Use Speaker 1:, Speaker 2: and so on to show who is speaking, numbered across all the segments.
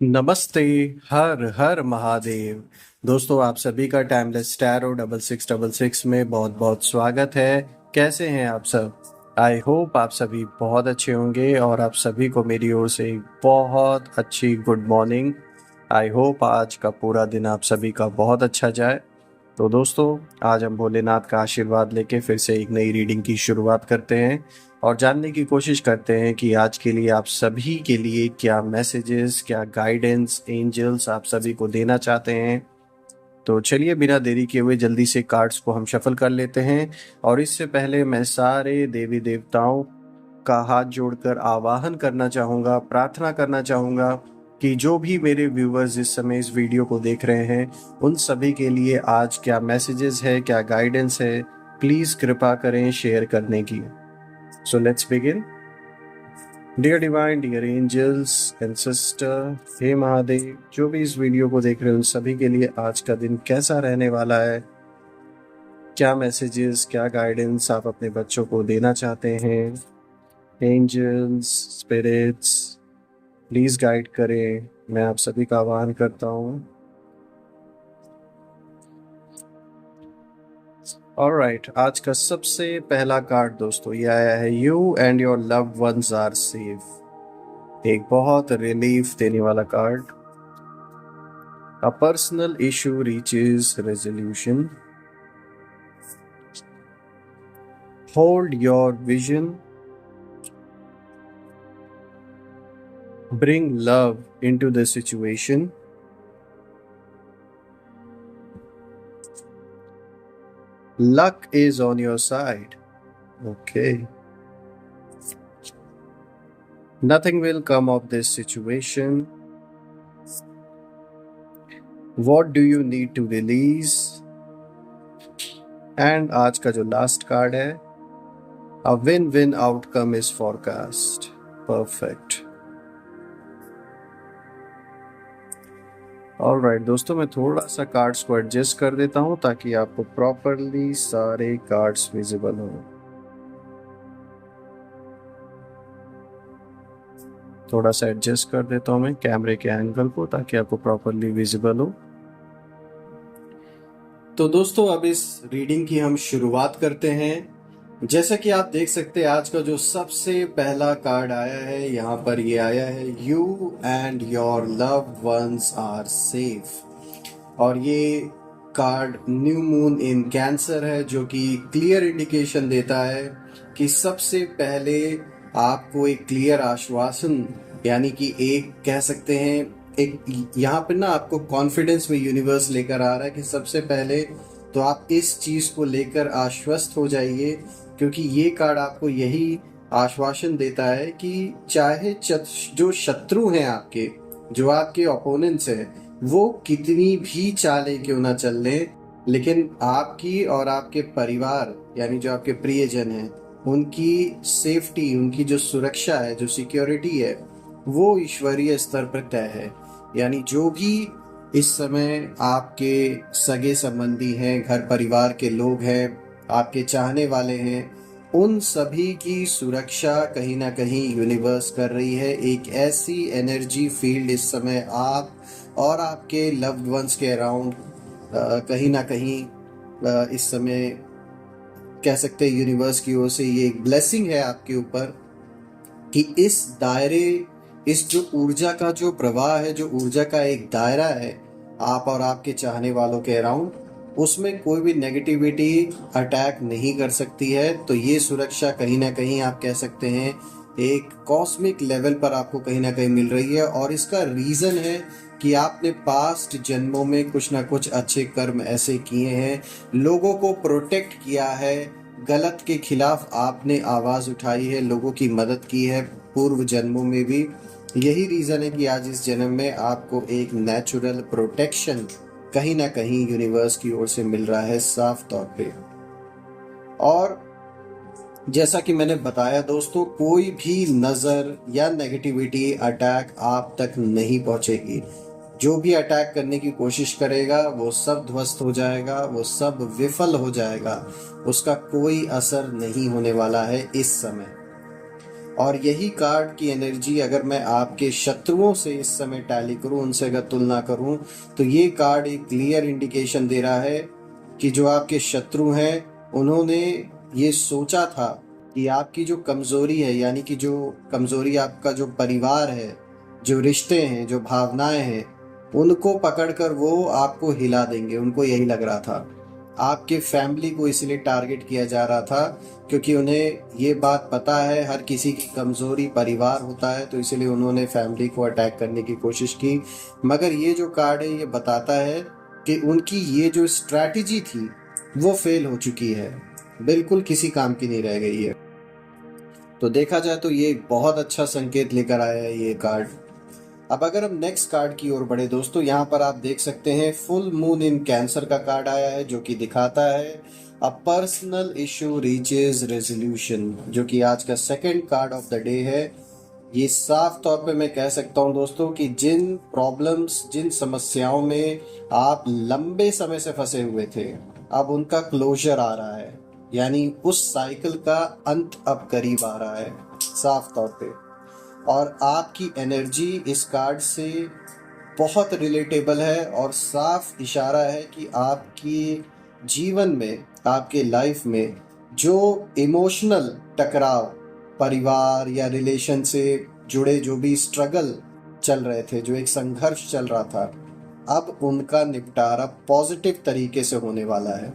Speaker 1: नमस्ते। हर हर महादेव। दोस्तों, आप सभी का टाइमलेस टैरो 6666 में बहुत बहुत स्वागत है। कैसे हैं आप सब? आई होप आप सभी बहुत अच्छे होंगे और आप सभी को मेरी ओर से एक बहुत अच्छी गुड मॉर्निंग। आई होप आज का पूरा दिन आप सभी का बहुत अच्छा जाए। तो दोस्तों, आज हम भोलेनाथ का आशीर्वाद लेके फिर से एक नई रीडिंग की शुरुआत करते हैं और जानने की कोशिश करते हैं कि आज के लिए आप सभी के लिए क्या मैसेजेस, क्या गाइडेंस एंजल्स आप सभी को देना चाहते हैं। तो चलिए, बिना देरी किए हुए जल्दी से कार्ड्स को हम शफल कर लेते हैं। और इससे पहले मैं सारे देवी देवताओं का हाथ जोड़कर आवाहन करना चाहूँगा, प्रार्थना करना चाहूँगा कि जो भी मेरे व्यूवर्स इस समय इस वीडियो को देख रहे हैं, उन सभी के लिए आज क्या मैसेजेस है, क्या गाइडेंस है, प्लीज़ कृपा करें शेयर करने की। So let's begin. Dear divine, dear angels and sister, हे महादेव, जो भी इस वीडियो को देख रहे हैं उन सभी के लिए आज का दिन कैसा रहने वाला है, क्या मैसेजेस, क्या गाइडेंस आप अपने बच्चों को देना चाहते हैं। एंजल्स, स्पिरिट्स, प्लीज गाइड करें, मैं आप सभी का आह्वान करता हूँ। ऑलराइट, आज का सबसे पहला कार्ड दोस्तों ये आया है, you and your loved ones are safe. एक बहुत रिलीफ देने वाला card. A personal issue reaches resolution. Hold your vision, bring love into the situation. Luck is on your side. Okay. Nothing will come of this situation. What do you need to release? And आज का जो last card है, a win-win outcome is forecast. Perfect. Alright दोस्तों, मैं थोड़ा सा cards को adjust कर देता हूँ ताकि आपको प्रॉपरली सारे कार्ड्स विजिबल हो। थोड़ा सा एडजस्ट कर देता हूँ मैं कैमरे के एंगल को ताकि आपको प्रॉपरली विजिबल हो। तो दोस्तों, अब इस रीडिंग की हम शुरुआत करते हैं। जैसा कि आप देख सकते हैं, आज का जो सबसे पहला कार्ड आया है, यहाँ पर ये आया है, you and your loved ones are safe. और ये card new moon in Cancer है, जो कि क्लियर इंडिकेशन देता है कि सबसे पहले आपको एक क्लियर आश्वासन, यानी कि एक कह सकते हैं, एक यहाँ पे ना आपको कॉन्फिडेंस में यूनिवर्स लेकर आ रहा है कि सबसे पहले तो आप इस चीज को लेकर आश्वस्त हो जाइए, क्योंकि ये कार्ड आपको यही आश्वासन देता है कि चाहे जो शत्रु हैं आपके, जो आपके ओपोनेंट्स हैं, वो कितनी भी चालें क्यों ना चल लें, लेकिन आपकी और आपके परिवार यानी जो आपके प्रियजन हैं, उनकी सेफ्टी, उनकी जो सुरक्षा है, जो सिक्योरिटी है, वो ईश्वरीय स्तर पर तय है। यानी जो भी इस समय आपके सगे संबंधी हैं, घर परिवार के लोग हैं, आपके चाहने वाले हैं, उन सभी की सुरक्षा कहीं ना कहीं यूनिवर्स कर रही है। एक ऐसी एनर्जी फील्ड इस समय आप और आपके लव्ड वंस के अराउंड कहीं ना कहीं इस समय कह सकते हैं यूनिवर्स की ओर से ये एक ब्लेसिंग है आपके ऊपर कि इस दायरे, इस जो ऊर्जा का जो प्रवाह है, जो ऊर्जा का एक दायरा है आप और आपके चाहने वालों के अराउंड, उसमें कोई भी नेगेटिविटी अटैक नहीं कर सकती है। तो ये सुरक्षा कहीं ना कहीं आप कह सकते हैं एक कॉस्मिक लेवल पर आपको कहीं ना कहीं मिल रही है। और इसका रीज़न है कि आपने पास्ट जन्मों में कुछ ना कुछ अच्छे कर्म ऐसे किए हैं, लोगों को प्रोटेक्ट किया है, गलत के खिलाफ आपने आवाज़ उठाई है, लोगों की मदद की है पूर्व जन्मों में भी। यही रीज़न है कि आज इस जन्म में आपको एक नेचुरल प्रोटेक्शन कहीं ना कहीं यूनिवर्स की ओर से मिल रहा है, साफ तौर पे। और जैसा कि मैंने बताया दोस्तों, कोई भी नज़र या नेगेटिविटी अटैक आप तक नहीं पहुंचेगी। जो भी अटैक करने की कोशिश करेगा वो सब ध्वस्त हो जाएगा, वो सब विफल हो जाएगा, उसका कोई असर नहीं होने वाला है इस समय। और यही कार्ड की एनर्जी अगर मैं आपके शत्रुओं से इस समय टैली करूं, उनसे अगर तुलना करूं, तो ये कार्ड एक क्लियर इंडिकेशन दे रहा है कि जो आपके शत्रु हैं उन्होंने ये सोचा था कि आपकी जो कमजोरी है, यानी कि जो कमजोरी आपका जो परिवार है, जो रिश्ते हैं, जो भावनाएं हैं, उनको पकड़कर वो आपको हिला देंगे। उनको यही लग रहा था। आपके फैमिली को इसलिए टारगेट किया जा रहा था क्योंकि उन्हें ये बात पता है हर किसी की कमजोरी परिवार होता है, तो इसलिए उन्होंने फैमिली को अटैक करने की कोशिश की। मगर ये जो कार्ड है ये बताता है कि उनकी ये जो स्ट्रैटेजी थी वो फेल हो चुकी है, बिल्कुल किसी काम की नहीं रह गई है। तो देखा जाए तो ये एक बहुत अच्छा संकेत लेकर आया है ये कार्ड। अब अगर हम नेक्स्ट कार्ड की ओर बढ़े दोस्तों, यहाँ पर आप देख सकते हैं फुल मून इन कैंसर का कार्ड आया है, जो कि दिखाता है अ पर्सनल इशू रीचेज रेजोल्यूशन, जो कि आज का second card of the day है। ये साफ तौर पे मैं कह सकता हूँ दोस्तों कि जिन प्रॉब्लम्स, जिन समस्याओं में आप लंबे समय से फंसे हुए थे, अब उनका क्लोजर आ रहा है, यानी उस साइकिल का अंत अब करीब आ रहा है साफ तौर पे। और आपकी एनर्जी इस कार्ड से बहुत रिलेटेबल है और साफ इशारा है कि आपकी जीवन में, आपके लाइफ में जो इमोशनल टकराव, परिवार या रिलेशन से जुड़े जो भी स्ट्रगल चल रहे थे, जो एक संघर्ष चल रहा था, अब उनका निपटारा पॉजिटिव तरीके से होने वाला है।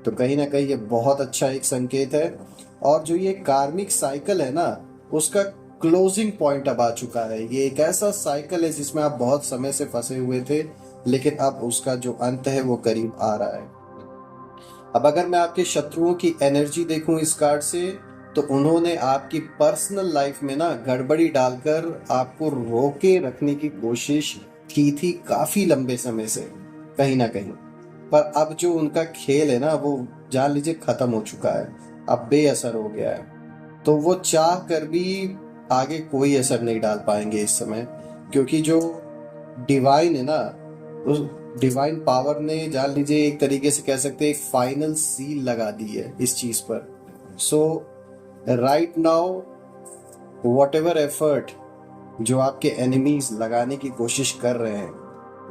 Speaker 1: तो कहीं ना कहीं ये बहुत अच्छा एक संकेत है। और जो ये कार्मिक साइकिल है ना, उसका क्लोजिंग पॉइंट अब आ चुका है। ये एक ऐसा साइकिल है जिसमें आप बहुत समय से फंसे हुए थे, लेकिन अब उसका जो अंत है वो करीब आ रहा है। अब अगर मैं आपके शत्रुओं की एनर्जी देखूं इस कार्ड से, तो उन्होंने आपकी पर्सनल लाइफ में ना गड़बड़ी डालकर आपको रोके रखने की कोशिश की थी काफी लंबे समय से कहीं ना कहीं। पर अब जो उनका खेल है ना, वो जान लीजिए खत्म हो चुका है, अब बेअसर हो गया है। तो वो चाह कर भी आगे कोई असर नहीं डाल पाएंगे इस समय, क्योंकि जो डिवाइन है ना, उस डिवाइन पावर ने, जान लीजिए एक तरीके से कह सकते हैं, एक फाइनल सील लगा दी है इस चीज पर। So right now whatever effort जो आपके एनिमीज लगाने की कोशिश कर रहे हैं,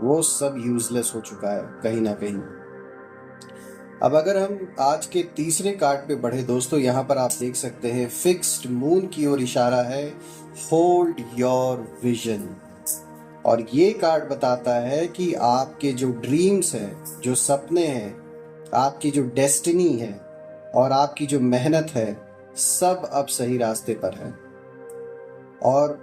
Speaker 1: वो सब यूजलेस हो चुका है कहीं ना कहीं। अब अगर हम आज के तीसरे कार्ड पे बढ़े दोस्तों, यहाँ पर आप देख सकते हैं फिक्स्ड मून की ओर इशारा है, होल्ड योर विजन। और ये कार्ड बताता है कि आपके जो ड्रीम्स हैं, जो सपने हैं, आपकी जो डेस्टिनी है और आपकी जो मेहनत है, सब अब सही रास्ते पर है। और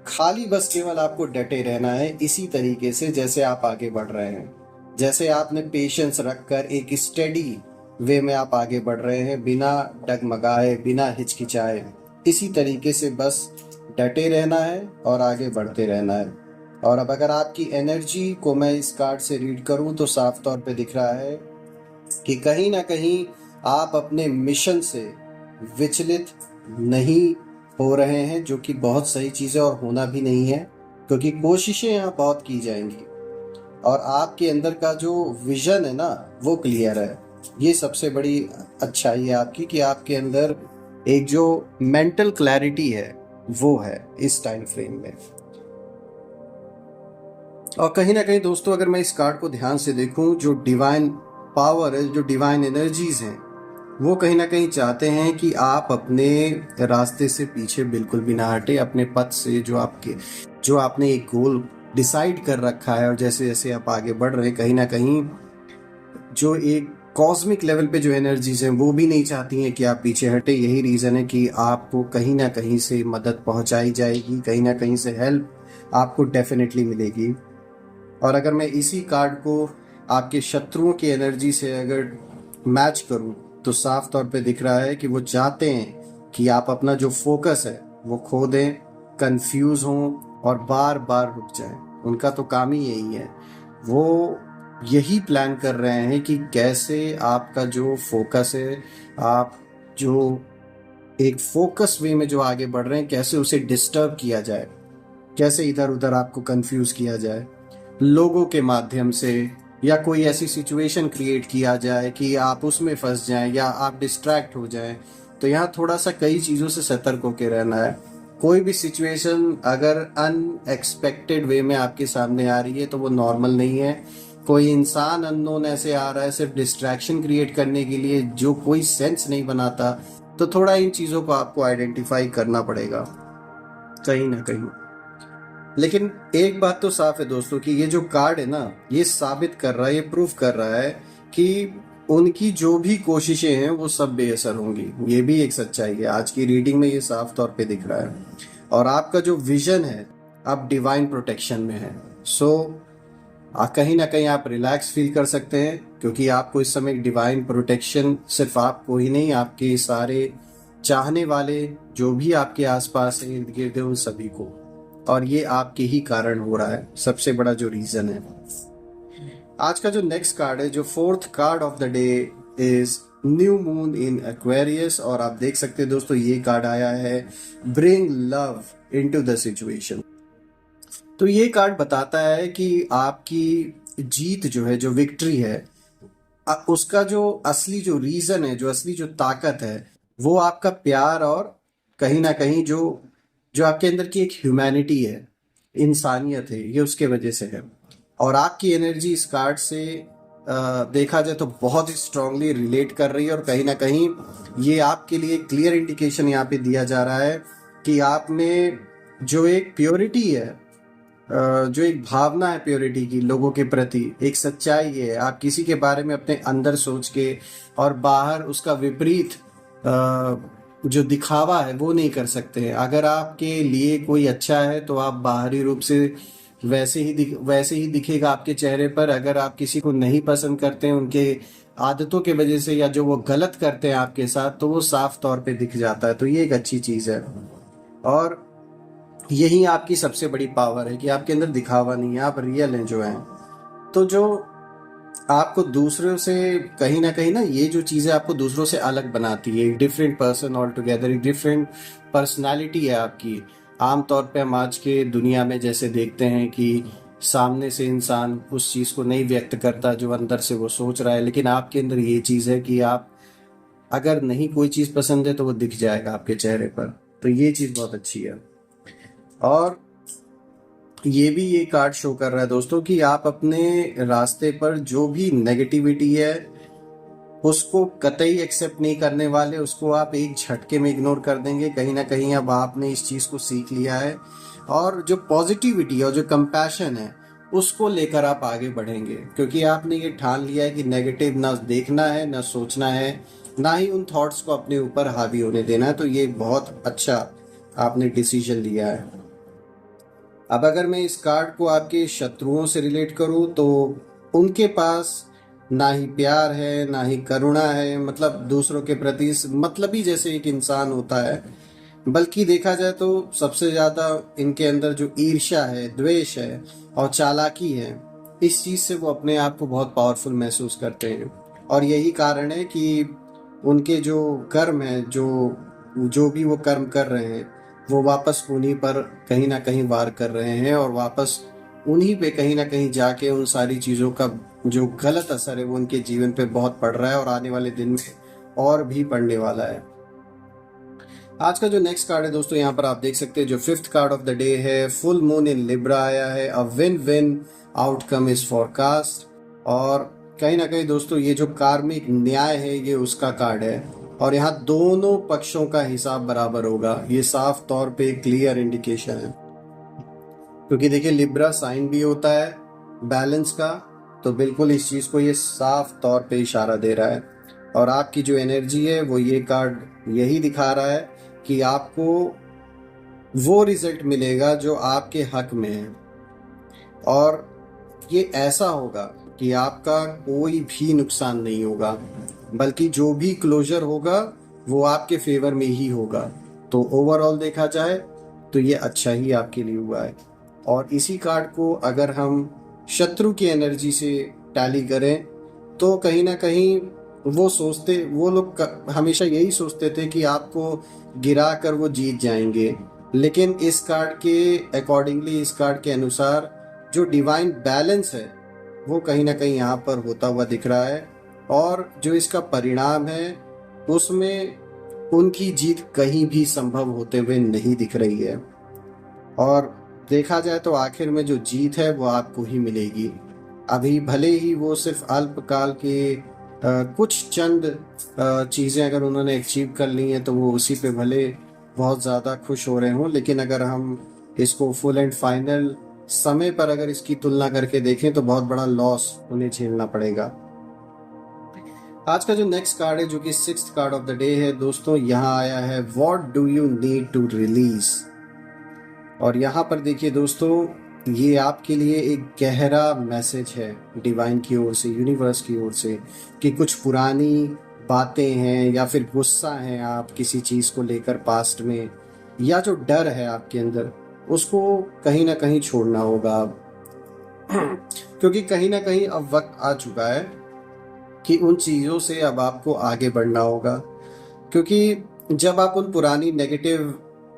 Speaker 1: खाली बस केवल आपको डटे रहना है इसी तरीके से जैसे आप आगे बढ़ रहे हैं, जैसे आपने पेशेंस रखकर एक स्टेडी वे में आप आगे बढ़ रहे हैं, बिना डगमगाए, बिना हिचकिचाए। इसी तरीके से बस डटे रहना है और आगे बढ़ते रहना है। और अब अगर आपकी एनर्जी को मैं इस कार्ड से रीड करूं, तो साफ तौर पे दिख रहा है कि कहीं ना कहीं आप अपने मिशन से विचलित नहीं हो रहे हैं, जो कि बहुत सही चीज़ है और होना भी नहीं है, क्योंकि कोशिशें यहाँ बहुत की जाएंगी। और आपके अंदर का जो विजन है ना, वो क्लियर है। ये सबसे बड़ी अच्छाई है आपकी कि आपके अंदर एक जो मेंटल क्लैरिटी है वो है इस टाइम फ्रेम में। और कहीं ना कहीं दोस्तों, अगर मैं इस कार्ड को ध्यान से देखूं, जो डिवाइन पावर है, जो डिवाइन एनर्जीज हैं, वो कहीं ना कहीं चाहते हैं कि आप अपने रास्ते से पीछे बिल्कुल भी ना हटे, अपने पथ से, जो आपने एक गोल डिसाइड कर रखा है और जैसे जैसे आप आगे बढ़ रहे हैं, कहीं ना कहीं जो एक कॉस्मिक लेवल पे जो एनर्जीज हैं वो भी नहीं चाहती हैं कि आप पीछे हटे। यही रीज़न है कि आपको कहीं ना कहीं से मदद पहुंचाई जाएगी, कहीं ना कहीं से हेल्प आपको डेफिनेटली मिलेगी। और अगर मैं इसी कार्ड को आपके शत्रुओं की एनर्जी से अगर मैच करूं, तो साफ तौर पे दिख रहा है कि वो चाहते हैं कि आप अपना जो फोकस है वो खो दें, कंफ्यूज हों और बार बार रुक जाएं। उनका तो काम ही यही है। वो यही प्लान कर रहे हैं कि कैसे आपका जो फोकस है, आप जो एक फोकस वे में जो आगे बढ़ रहे हैं, कैसे उसे डिस्टर्ब किया जाए, कैसे इधर उधर आपको कंफ्यूज किया जाए लोगों के माध्यम से, या कोई ऐसी सिचुएशन क्रिएट किया जाए कि आप उसमें फंस जाएं या आप डिस्ट्रैक्ट हो जाएं। तो यहाँ थोड़ा सा कई चीज़ों से सतर्क होकर रहना है। कोई भी सिचुएशन अगर अनएक्सपेक्टेड वे में आपके सामने आ रही है तो वो नॉर्मल नहीं है। कोई इंसान अननोन ऐसे आ रहा है सिर्फ डिस्ट्रैक्शन क्रिएट करने के लिए, जो कोई सेंस नहीं बनाता, तो थोड़ा इन चीज़ों को आपको आइडेंटिफाई करना पड़ेगा कहीं ना कहीं। लेकिन एक बात तो साफ है दोस्तों कि ये जो कार्ड है ना, ये साबित कर रहा है, ये प्रूफ कर रहा है कि उनकी जो भी कोशिशें हैं वो सब बेअसर होंगी। ये भी एक सच्चाई है, आज की रीडिंग में ये साफ तौर पे दिख रहा है। और आपका जो विजन है, आप डिवाइन प्रोटेक्शन में है। सो कहीं ना कहीं आप रिलैक्स फील कर सकते हैं, क्योंकि आपको इस समय डिवाइन प्रोटेक्शन सिर्फ आपको ही नहीं, आपके सारे चाहने वाले जो भी आपके आसपास हैं, इर्द गिर्द, उन सभी को। और ये आपके ही कारण हो रहा है, सबसे बड़ा जो रीजन है। आज का जो नेक्स्ट कार्ड है, जो fourth card of the day, is new moon in Aquarius. और आप देख सकते हैं दोस्तों, ये कार्ड आया है bring love into the situation. तो ये कार्ड बताता है कि आपकी जीत जो है, जो विक्ट्री है, उसका जो असली जो रीजन है, जो असली जो ताकत है, वो आपका प्यार और कहीं ना कहीं जो जो आपके अंदर की एक ह्यूमैनिटी है, इंसानियत है, ये उसके वजह से है। और आपकी एनर्जी इस कार्ड से देखा जाए तो बहुत ही स्ट्रांगली रिलेट कर रही है। और कहीं ना कहीं ये आपके लिए क्लियर इंडिकेशन यहाँ पे दिया जा रहा है कि आप में जो एक प्योरिटी है, जो एक भावना है प्योरिटी की लोगों के प्रति, एक सच्चाई है। आप किसी के बारे में अपने अंदर सोच के और बाहर उसका विपरीत जो दिखावा है वो नहीं कर सकते हैं। अगर आपके लिए कोई अच्छा है तो आप बाहरी रूप से वैसे ही दिखेगा आपके चेहरे पर। अगर आप किसी को नहीं पसंद करते हैं उनके आदतों के वजह से, या जो वो गलत करते हैं आपके साथ, तो वो साफ तौर पे दिख जाता है। तो ये एक अच्छी चीज़ है। और यही आपकी सबसे बड़ी पावर है कि आपके अंदर दिखावा नहीं है, आप रियल हैं जो हैं। तो जो आपको दूसरों से कहीं ना ये जो चीज़ें आपको दूसरों से अलग बनाती है, एक डिफरेंट पर्सन ऑल टुगेदर, एक डिफरेंट पर्सनालिटी है आपकी। आमतौर पे हम आज के दुनिया में जैसे देखते हैं कि सामने से इंसान उस चीज़ को नहीं व्यक्त करता जो अंदर से वो सोच रहा है, लेकिन आपके अंदर ये चीज़ है कि आप अगर नहीं कोई चीज़ पसंद है तो वो दिख जाएगा आपके चेहरे पर। तो ये चीज़ बहुत अच्छी है। और ये कार्ड शो कर रहा है दोस्तों कि आप अपने रास्ते पर जो भी नेगेटिविटी है उसको कतई एक्सेप्ट नहीं करने वाले, उसको आप एक झटके में इग्नोर कर देंगे। कहीं ना कहीं अब आपने इस चीज़ को सीख लिया है, और जो पॉजिटिविटी और जो कंपैशन है उसको लेकर आप आगे बढ़ेंगे, क्योंकि आपने ये ठान लिया है कि नेगेटिव ना देखना है, ना सोचना है, ना ही उन थॉट्स को अपने ऊपर हावी होने देना है। तो ये बहुत अच्छा आपने डिसीजन लिया है। अब अगर मैं इस कार्ड को आपके शत्रुओं से रिलेट करूं तो उनके पास ना ही प्यार है, ना ही करुणा है, मतलब दूसरों के प्रति मतलबी जैसे एक इंसान होता है। बल्कि देखा जाए तो सबसे ज़्यादा इनके अंदर जो ईर्ष्या है, द्वेष है और चालाकी है, इस चीज़ से वो अपने आप को बहुत पावरफुल महसूस करते हैं। और यही कारण है कि उनके जो कर्म है, जो जो भी वो कर्म कर रहे हैं, वो वापस उन्हीं पर कहीं ना कहीं वार कर रहे हैं, और वापस उन्हीं पे कहीं ना कहीं जाके उन सारी चीज़ों का जो गलत असर है वो उनके जीवन पे बहुत पड़ रहा है, और आने वाले दिन में और भी पड़ने वाला है। आज का जो नेक्स्ट कार्ड है दोस्तों, यहाँ पर आप देख सकते हैं जो fifth card of the day है, फुल मून इन लिब्रा आया है। A win win outcome is forecast. और कहीं ना कहीं दोस्तों ये जो कार्मिक न्याय है ये उसका कार्ड है, और यहाँ दोनों पक्षों का हिसाब बराबर होगा। ये साफ तौर पे क्लियर इंडिकेशन है, क्योंकि देखिए लिब्रा साइन भी होता है बैलेंस का, तो बिल्कुल इस चीज़ को ये साफ तौर पे इशारा दे रहा है। और आपकी जो एनर्जी है वो ये कार्ड यही दिखा रहा है कि आपको वो रिजल्ट मिलेगा जो आपके हक में है, और ये ऐसा होगा कि आपका कोई भी नुकसान नहीं होगा, बल्कि जो भी क्लोजर होगा वो आपके फेवर में ही होगा। तो ओवरऑल देखा जाए तो ये अच्छा ही आपके लिए हुआ है। और इसी कार्ड को अगर हम शत्रु की एनर्जी से टैली करें तो कहीं ना कहीं वो लोग हमेशा यही सोचते थे कि आपको गिरा कर वो जीत जाएंगे, लेकिन इस कार्ड के अकॉर्डिंगली, इस कार्ड के अनुसार जो डिवाइन बैलेंस है वो कहीं ना कहीं यहाँ पर होता हुआ दिख रहा है। और जो इसका परिणाम है उसमें उनकी जीत कहीं भी संभव होते हुए नहीं दिख रही है। और देखा जाए तो आखिर में जो जीत है वो आपको ही मिलेगी। अभी भले ही वो सिर्फ अल्पकाल के कुछ चंद चीज़ें अगर उन्होंने अचीव कर ली हैं तो वो उसी पे भले बहुत ज़्यादा खुश हो रहे हों, लेकिन अगर हम इसको फुल एंड फाइनल समय पर अगर इसकी तुलना करके देखें तो बहुत बड़ा लॉस उन्हें झेलना पड़ेगा। आज का जो नेक्स्ट कार्ड है, जो कि sixth card of the day है दोस्तों, यहाँ आया है what do you need to release. और यहाँ पर देखिए दोस्तों, ये आपके लिए एक गहरा मैसेज है डिवाइन की ओर से, यूनिवर्स की ओर से, कि कुछ पुरानी बातें हैं या फिर गुस्सा है आप किसी चीज़ को लेकर पास्ट में, या जो डर है आपके अंदर, उसको कहीं ना कहीं छोड़ना होगा अब। क्योंकि कहीं ना कहीं अब वक्त आ चुका है कि उन चीज़ों से अब आपको आगे बढ़ना होगा। क्योंकि जब आप उन पुरानी नेगेटिव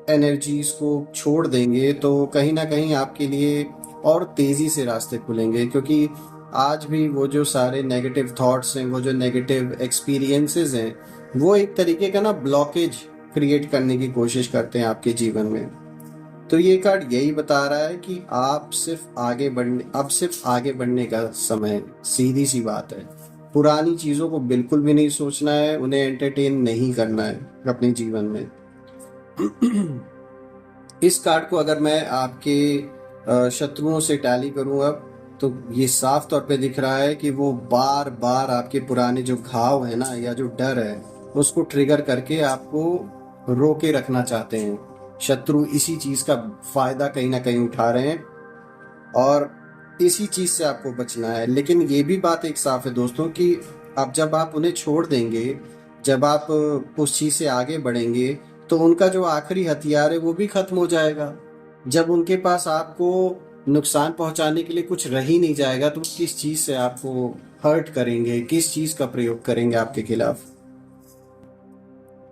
Speaker 1: एनर्जीज को छोड़ देंगे तो कहीं ना कहीं आपके लिए और तेज़ी से रास्ते खुलेंगे। क्योंकि आज भी वो जो सारे नेगेटिव थॉट्स हैं, वो जो नेगेटिव एक्सपीरियंसेस हैं, वो एक तरीके का ना ब्लॉकेज क्रिएट करने की कोशिश करते हैं आपके जीवन में। तो ये कार्ड यही बता रहा है कि आप सिर्फ आगे बढ़ने का समय है। सीधी सी बात है, पुरानी चीज़ों को बिल्कुल भी नहीं सोचना है, उन्हें एंटरटेन नहीं करना है अपने जीवन में। इस कार्ड को अगर मैं आपके शत्रुओं से टैली करूं अब, तो ये साफ तौर पे दिख रहा है कि वो बार बार आपके पुराने जो घाव है ना, या जो डर है, उसको ट्रिगर करके आपको रोके रखना चाहते हैं। शत्रु इसी चीज़ का फायदा कहीं ना कहीं उठा रहे हैं और इसी चीज़ से आपको बचना है। लेकिन ये भी बात एक साफ है दोस्तों कि अब जब आप उन्हें छोड़ देंगे, जब आप उस चीज़ से आगे बढ़ेंगे, तो उनका जो आखिरी हथियार है वो भी खत्म हो जाएगा। जब उनके पास आपको नुकसान पहुंचाने के लिए कुछ रह ही नहीं जाएगा, तो किस चीज़ से आपको हर्ट करेंगे, किस चीज़ का प्रयोग करेंगे आपके खिलाफ।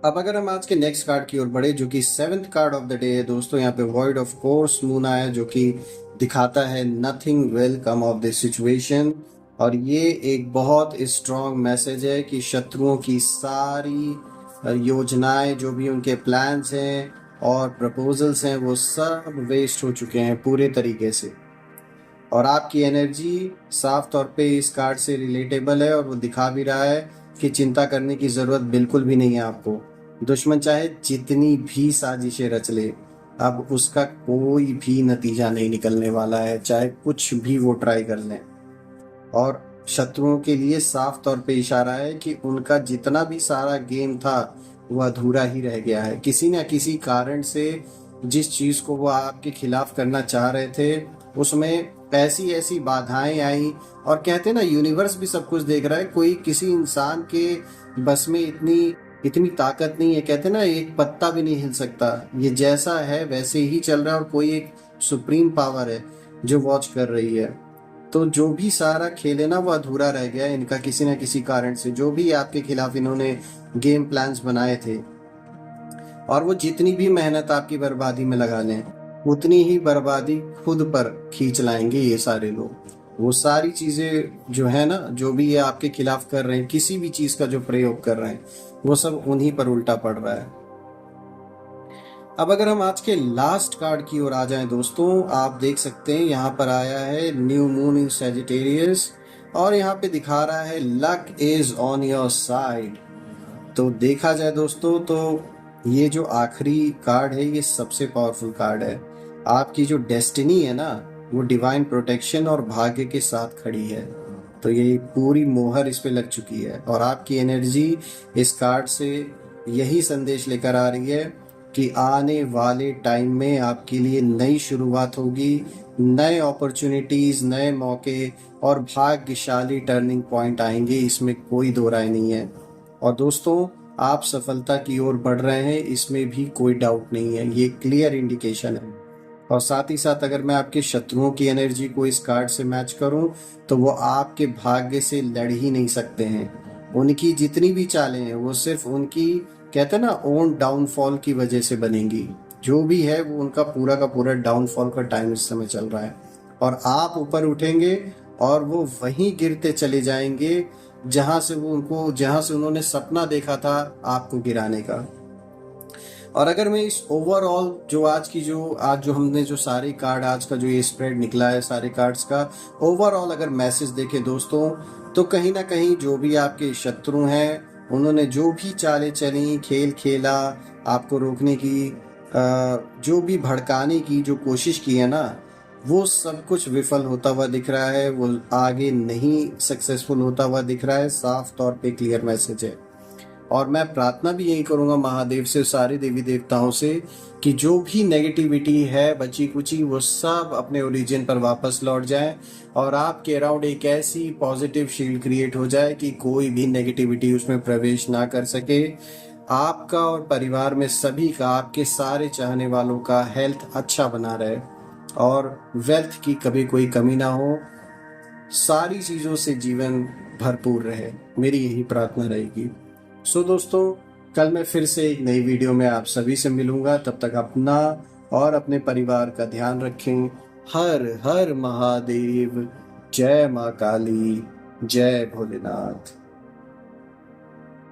Speaker 1: अब अगर हम आज के नेक्स्ट कार्ड की ओर बढ़े, जो कि seventh card of the day है दोस्तों, यहाँ पे वॉइड ऑफ कोर्स मून आया, जो कि दिखाता है nothing will come of this situation. और ये एक बहुत स्ट्रॉन्ग मैसेज है कि शत्रुओं की सारी योजनाएं, जो भी उनके प्लान्स हैं और प्रपोजल्स हैं, वो सब वेस्ट हो चुके हैं पूरे तरीके से। और आपकी एनर्जी साफ तौर पे इस कार्ड से रिलेटेबल है और वो दिखा भी रहा है कि चिंता करने की ज़रूरत बिल्कुल भी नहीं है आपको। दुश्मन चाहे जितनी भी साजिशें रच ले, अब उसका कोई भी नतीजा नहीं निकलने वाला है, चाहे कुछ भी वो ट्राई कर लें। और शत्रुओं के लिए साफ तौर पे इशारा है कि उनका जितना भी सारा गेम था वो अधूरा ही रह गया है। किसी न किसी कारण से जिस चीज़ को वो आपके खिलाफ करना चाह रहे थे, उसमें ऐसी ऐसी बाधाएं आई। और कहते हैं ना, यूनिवर्स भी सब कुछ देख रहा है, कोई किसी इंसान के बस में इतनी इतनी ताकत नहीं है। कहते हैं ना, एक पत्ता भी नहीं हिल सकता, ये जैसा है वैसे ही चल रहा है। और कोई एक सुप्रीम पावर है जो वॉच कर रही है। तो जो भी सारा खेल है ना, वो अधूरा रह गया है इनका किसी न किसी कारण से। जो भी आपके खिलाफ इन्होंने गेम प्लान्स बनाए थे, और वो जितनी भी मेहनत आपकी बर्बादी में लगा लें, उतनी ही बर्बादी खुद पर खींच लाएंगे ये सारे लोग। वो सारी चीज़ें जो है ना, जो भी ये आपके खिलाफ कर रहे हैं, किसी भी चीज़ का जो प्रयोग कर रहे हैं, वो सब उन्हीं पर उल्टा पड़ रहा है। अब अगर हम आज के लास्ट कार्ड की ओर आ जाएं दोस्तों, आप देख सकते हैं यहाँ पर आया है न्यू मून इन सैजिटेरियस, और यहाँ पे दिखा रहा है luck is on your side. तो देखा जाए दोस्तों, तो ये जो आखिरी कार्ड है, ये सबसे पावरफुल कार्ड है। आपकी जो डेस्टिनी है ना, वो डिवाइन प्रोटेक्शन और भाग्य के साथ खड़ी है। तो ये पूरी मोहर इस पे लग चुकी है। और आपकी एनर्जी इस कार्ड से यही संदेश लेकर आ रही है कि आने वाले टाइम में आपके लिए नई शुरुआत होगी, नए अपॉर्चुनिटीज, नए मौके और भाग्यशाली टर्निंग पॉइंट आएंगे, इसमें कोई दो राय नहीं है। और दोस्तों, आप सफलता की ओर बढ़ रहे हैं, इसमें भी कोई डाउट नहीं है, ये क्लियर इंडिकेशन है। और साथ ही साथ अगर मैं आपके शत्रुओं की एनर्जी को इस कार्ड से मैच करूं, तो वो आपके भाग्य से लड़ ही नहीं सकते हैं। उनकी जितनी भी चालें हैं, वो सिर्फ उनकी, कहते हैं ना, ओन डाउनफॉल की वजह से बनेंगी। जो भी है वो उनका पूरा का पूरा डाउनफॉल का टाइम इस समय चल रहा है। और आप ऊपर उठेंगे और वो वहीं गिरते चले जाएंगे जहां से उन्होंने सपना देखा था आपको गिराने का। और अगर मैं इस ओवरऑल जो आज जो हमने जो सारे कार्ड, आज का जो ये स्प्रेड निकला है सारे कार्ड्स का, ओवरऑल अगर मैसेज देखें दोस्तों, तो कहीं ना कहीं जो भी आपके शत्रु हैं, उन्होंने जो भी चालें चली, खेल खेला, आपको रोकने की, जो भी भड़काने की जो कोशिश की है ना, वो सब कुछ विफल होता हुआ दिख रहा है। वो आगे नहीं सक्सेसफुल होता हुआ दिख रहा है। साफ तौर पे क्लियर मैसेज है। और मैं प्रार्थना भी यही करूंगा महादेव से, सारे देवी देवताओं से, कि जो भी नेगेटिविटी है बची कुची, वो सब अपने ओरिजिन पर वापस लौट जाए और आपके अराउंड एक ऐसी पॉजिटिव शील्ड क्रिएट हो जाए कि कोई भी नेगेटिविटी उसमें प्रवेश ना कर सके। आपका और परिवार में सभी का, आपके सारे चाहने वालों का हेल्थ अच्छा बना रहे और वेल्थ की कभी कोई कमी ना हो, सारी चीजों से जीवन भरपूर रहे। मेरी यही प्रार्थना रहेगी। सो दोस्तों, कल मैं फिर से एक नई वीडियो में आप सभी से मिलूंगा। तब तक अपना और अपने परिवार का ध्यान रखें। हर हर महादेव। जय माँ काली। जय भोलेनाथ।